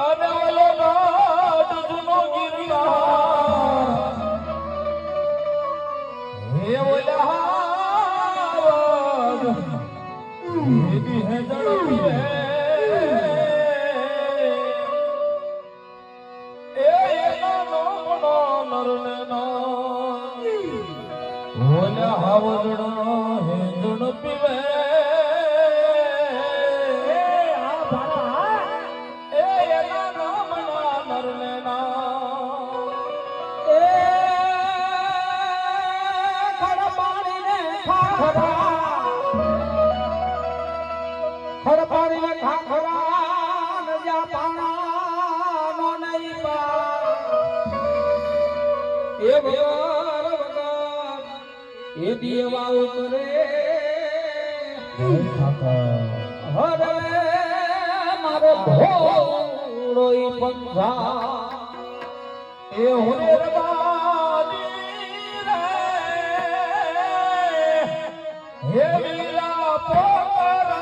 અને ઓલો ગાઢ જૂનો ગિરનાર હે ઓલા दी है जड़ती है ए नो मनो नरने ना ओले हावजड़ो है जड़ती है ए भारा ए नो मनो नरने ना ए खड़ पानी ने खड़ा खड़पारी ने खाखरा नजा पाना नो नहीं पा ए वगर वगर ए दिएवा उतरे हरे मारो भोड़ोई पंखा ए होने रबादी रे हे वीरा पोकरा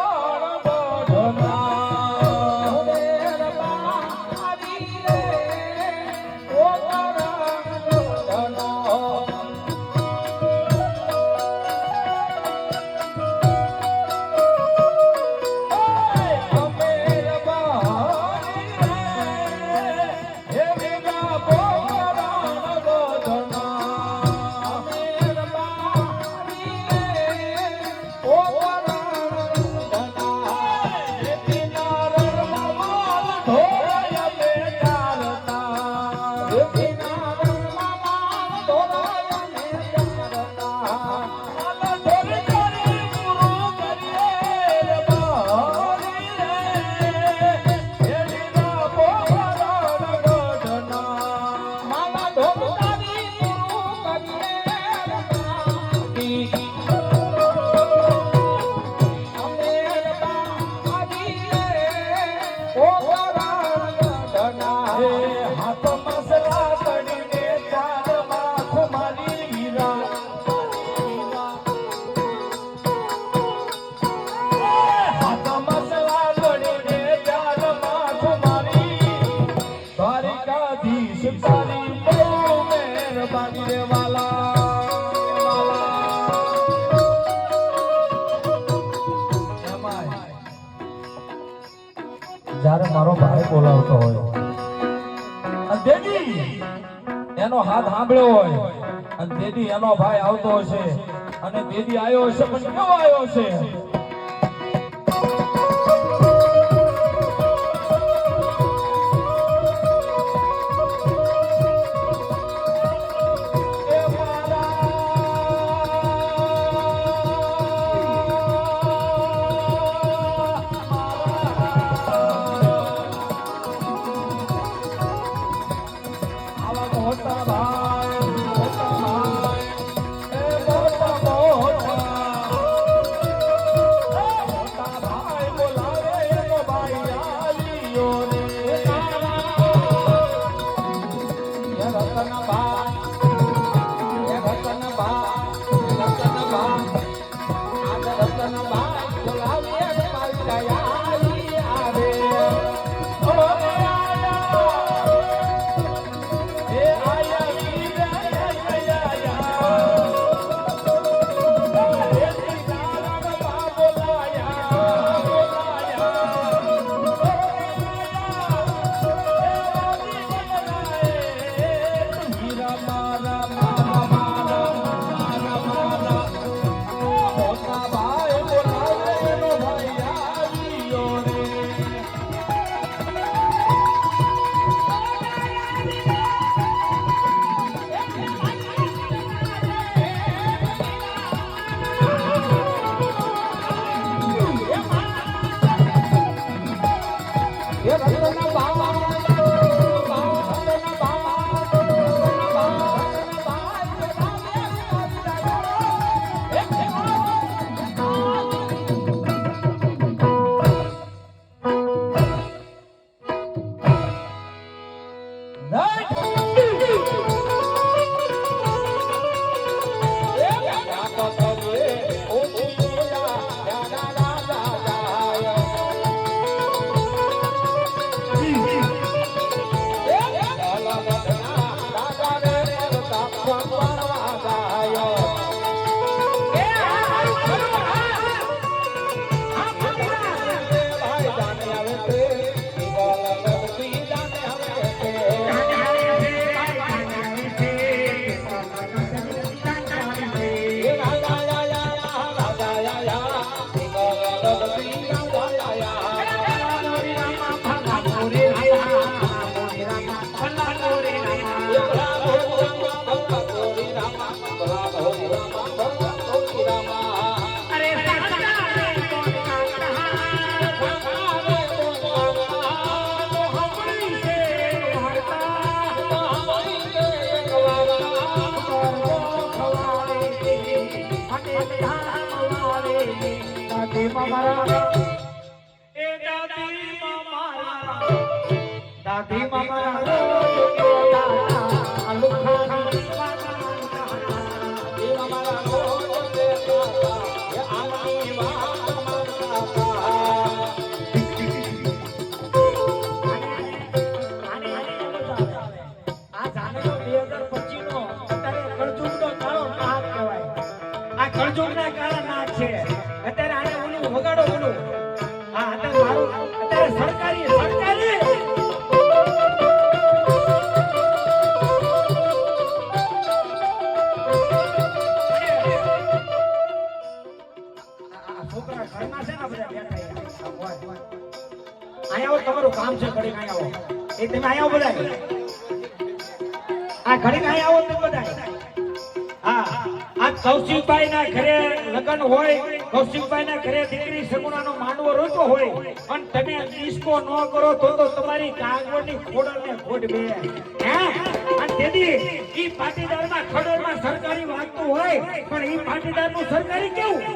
જ્યારે મારો ભાઈ બોલાવતો હોય અને દેદી એનો હાથ સાંભળ્યો હોય અને દેદી એનો ભાઈ આવતો હશે અને દેદી આવ્યો હશે પણ કેવો આવ્યો છે દાદીમાં મારા એ દાદીમાં મારા દાદીમાં મારા રોજ કેતા અલુખાની દાદીમાં મારા રોજ કહેતા હતા, એ આમની વાત માનતા હતા. આ જાનેલો 2025 નો અત્યારે કળજુગનો કાળો નાગ કહેવાય. આ કળજુગના કાળા નાગ છે. અત્યારે આને ઓલું વગાડો ઓલું. આ અત્યારે મારું અત્યારે સરકારી છોકરા ઘરમાં છે ને બધા બેઠા અહીંયા આવો, તમારું કામ છે ઘડીક અહીંયા આવો. એ તમે અહીંયા આવો બધા. આ ઘડીક અહીંયા આવો તમે બધા. હા, આ કૌશિકભાઈ ના ઘરે લગ્ન હોય, કૌશિકભાઈ ના ઘરે દીકરી સગુણાનો માંડવો રોતો હોય અને તમે ડિસ્કો ન કરો તો તમારી કાગળની ખોડલ ને ખોડ બે. હે અને તેથી ઈ પાટીદારમાં ખડોળમાં સરકારી વાગતું હોય પણ ઈ પાટીદારનું સરકારી કેવું?